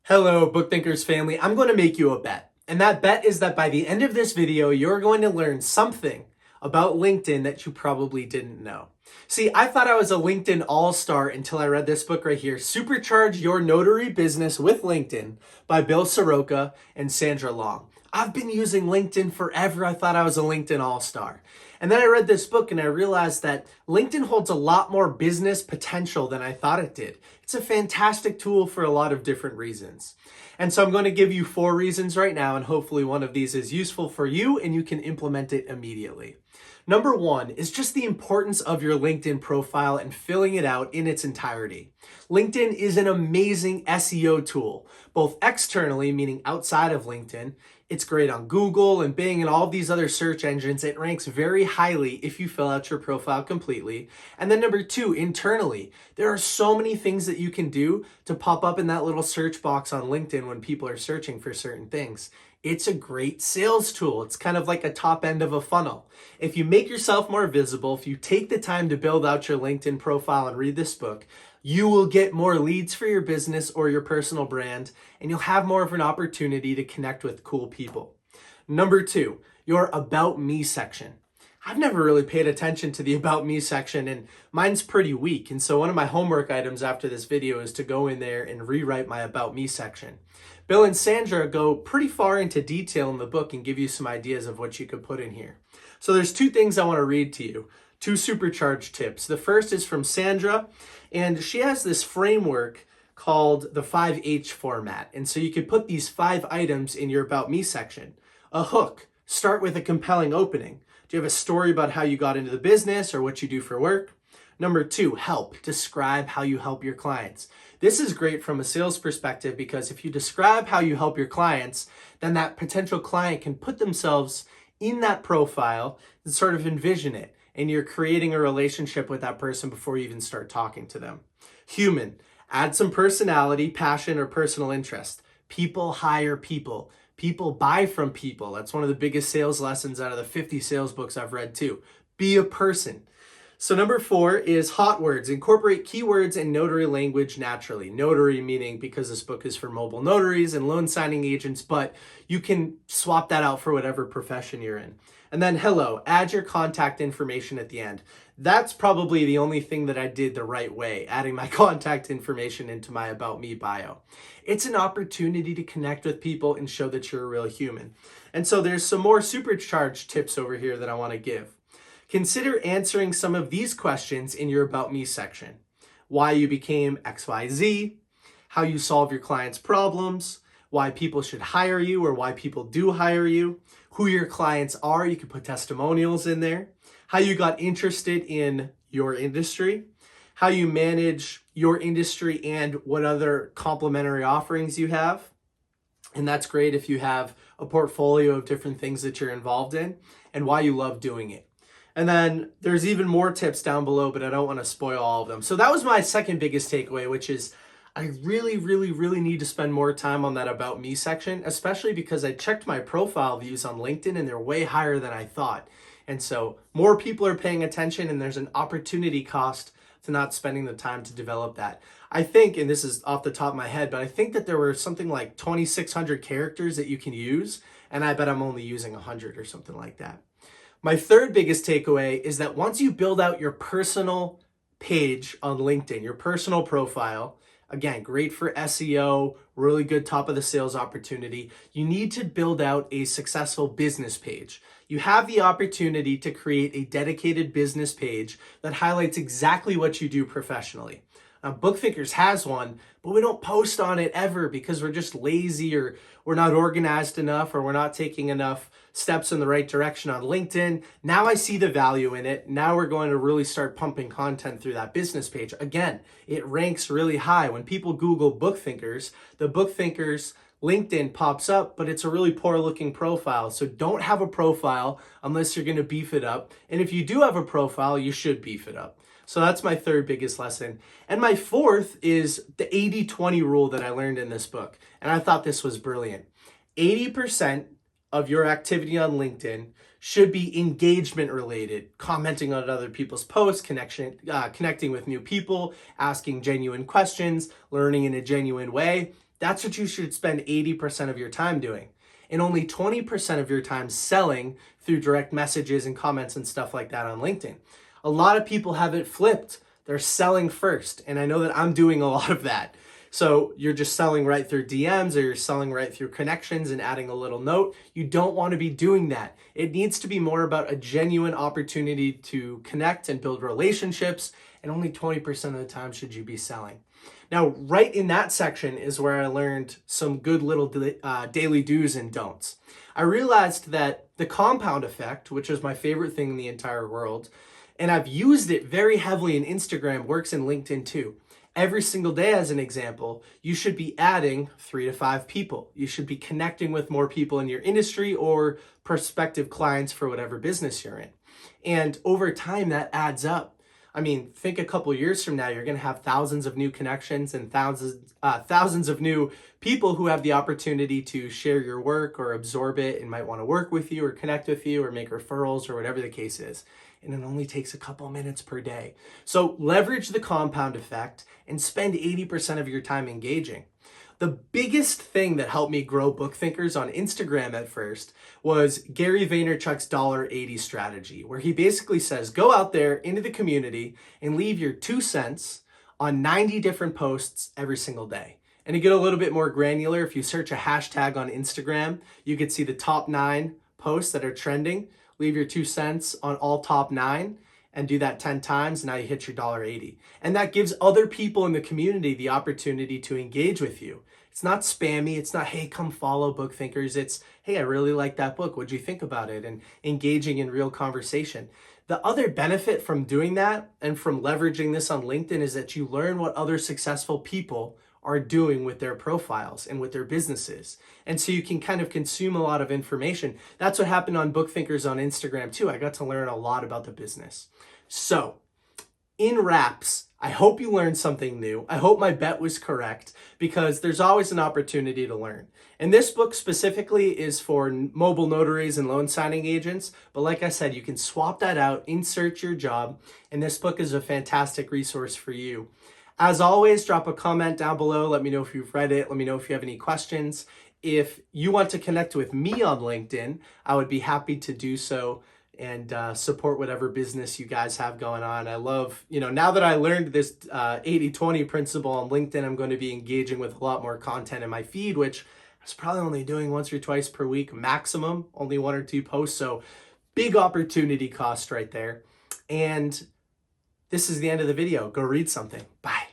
Hello, Book Thinkers family. I'm going to make you a bet. And that bet is that by the end of this video, you're going to learn something about LinkedIn that you probably didn't know. See, I thought I was a LinkedIn all-star until I read this book right here, Supercharge Your Notary Business with LinkedIn by Bill Soroka and Sandra Long. I've been using LinkedIn forever. I thought I was a LinkedIn all-star. And then I read this book and I realized that LinkedIn holds a lot more business potential than I thought it did. It's a fantastic tool for a lot of different reasons. And so I'm going to give you 4 reasons right now, and hopefully one of these is useful for you and you can implement it immediately. Number 1 is just the importance of your LinkedIn profile and filling it out in its entirety. LinkedIn is an amazing SEO tool, both externally, meaning outside of LinkedIn. It's great on Google and Bing and all of these other search engines. It ranks very highly if you fill out your profile completely. And then number 2, internally, there are so many things that you can do to pop up in that little search box on LinkedIn when people are searching for certain things. It's a great sales tool. It's kind of like a top end of a funnel. If you make yourself more visible, if you take the time to build out your LinkedIn profile and read this book, you will get more leads for your business or your personal brand, and you'll have more of an opportunity to connect with cool people. Number 2, your About Me section. I've never really paid attention to the About Me section, and mine's pretty weak. And so one of my homework items after this video is to go in there and rewrite my About Me section. Bill and Sandra go pretty far into detail in the book and give you some ideas of what you could put in here. So there's 2 things I want to read to you. 2 Supercharge tips. The first is from Sandra, and she has this framework called the 5H format. And so you could put these 5 items in your About Me section. A hook. Start with a compelling opening. Do you have a story about how you got into the business or what you do for work? Number 2, help. Describe how you help your clients. This is great from a sales perspective because if you describe how you help your clients, then that potential client can put themselves in that profile and sort of envision it. And you're creating a relationship with that person before you even start talking to them. Human. Add some personality, passion, or personal interest. People hire people. People buy from people. That's one of the biggest sales lessons out of the 50 sales books I've read too. Be a person. So number 4 is hot words. Incorporate keywords and notary language naturally. Notary meaning because this book is for mobile notaries and loan signing agents, but you can swap that out for whatever profession you're in. And then hello, add your contact information at the end. That's probably the only thing that I did the right way, adding my contact information into my About Me bio. It's an opportunity to connect with people and show that you're a real human. And so there's some more Supercharge tips over here that I want to give. Consider answering some of these questions in your About Me section. Why you became XYZ, how you solve your clients' problems, why people should hire you or why people do hire you, who your clients are, you can put testimonials in there, how you got interested in your industry, how you manage your industry and what other complementary offerings you have. And that's great if you have a portfolio of different things that you're involved in, and why you love doing it. And then there's even more tips down below, but I don't want to spoil all of them. So that was my second biggest takeaway, which is I really need to spend more time on that About Me section, especially because I checked my profile views on LinkedIn and they're way higher than I thought. And so more people are paying attention and there's an opportunity cost to not spending the time to develop that. I think, and this is off the top of my head, but I think that there were something like 2,600 characters that you can use, and I bet I'm only using 100 or something like that. My third biggest takeaway is that once you build out your personal page on LinkedIn, your personal profile, again, great for SEO, really good top of the sales opportunity, you need to build out a successful business page. You have the opportunity to create a dedicated business page that highlights exactly what you do professionally. Book Thinkers has one, but we don't post on it ever because we're just lazy or we're not organized enough or we're not taking enough steps in the right direction on LinkedIn. Now I see the value in it. Now we're going to really start pumping content through that business page. Again, it ranks really high. When people Google Book Thinkers, the Book Thinkers LinkedIn pops up, but it's a really poor looking profile. So don't have a profile unless you're going to beef it up. And if you do have a profile, you should beef it up. So that's my third biggest lesson. And my fourth is the 80-20 rule that I learned in this book. And I thought this was brilliant. 80% of your activity on LinkedIn should be engagement related, commenting on other people's posts, connecting with new people, asking genuine questions, learning in a genuine way. That's what you should spend 80% of your time doing. And only 20% of your time selling through direct messages and comments and stuff like that on LinkedIn. A lot of people have it flipped. They're selling first. And I know that I'm doing a lot of that. So you're just selling right through DMs, or you're selling right through connections and adding a little note. You don't want to be doing that. It needs to be more about a genuine opportunity to connect and build relationships. And only 20% of the time should you be selling. Now, right in that section is where I learned some good little daily do's and don'ts. I realized that the compound effect, which is my favorite thing in the entire world, and I've used it very heavily in Instagram, works in LinkedIn too. Every single day, as an example, you should be adding 3 to 5 people. You should be connecting with more people in your industry or prospective clients for whatever business you're in. And over time, that adds up. I mean, think a couple years from now, you're going to have thousands of new connections and thousands of new people who have the opportunity to share your work or absorb it and might want to work with you or connect with you or make referrals or whatever the case is. And it only takes a couple minutes per day. So leverage the compound effect and spend 80% of your time engaging. The biggest thing that helped me grow book thinkers on Instagram at first was Gary Vaynerchuk's $80 strategy, where he basically says, go out there into the community and leave your 2 cents on 90 different posts every single day. And to get a little bit more granular, if you search a hashtag on Instagram, you could see the top 9 posts that are trending. Leave your 2 cents on all top 9 and do that 10 times. Now you hit your $80. And that gives other people in the community the opportunity to engage with you. It's not spammy. It's not, hey, come follow Book Thinkers. It's, hey, I really like that book. What'd you think about it? And engaging in real conversation. The other benefit from doing that and from leveraging this on LinkedIn is that you learn what other successful people are doing with their profiles and with their businesses. And so you can kind of consume a lot of information. That's what happened on Book Thinkers on Instagram too. I got to learn a lot about the business. So in wraps, I hope you learned something new. I hope my bet was correct, because there's always an opportunity to learn. And this book specifically is for mobile notaries and loan signing agents. But like I said, you can swap that out, insert your job. And this book is a fantastic resource for you. As always, drop a comment down below. Let me know if you've read it. Let me know if you have any questions. If you want to connect with me on LinkedIn, I would be happy to do so and support whatever business you guys have going on. I love, now that I learned this 80-20 principle on LinkedIn, I'm going to be engaging with a lot more content in my feed, which I was probably only doing once or twice per week, maximum, only 1 or 2 posts. So big opportunity cost right there. And this is the end of the video. Go read something. Bye.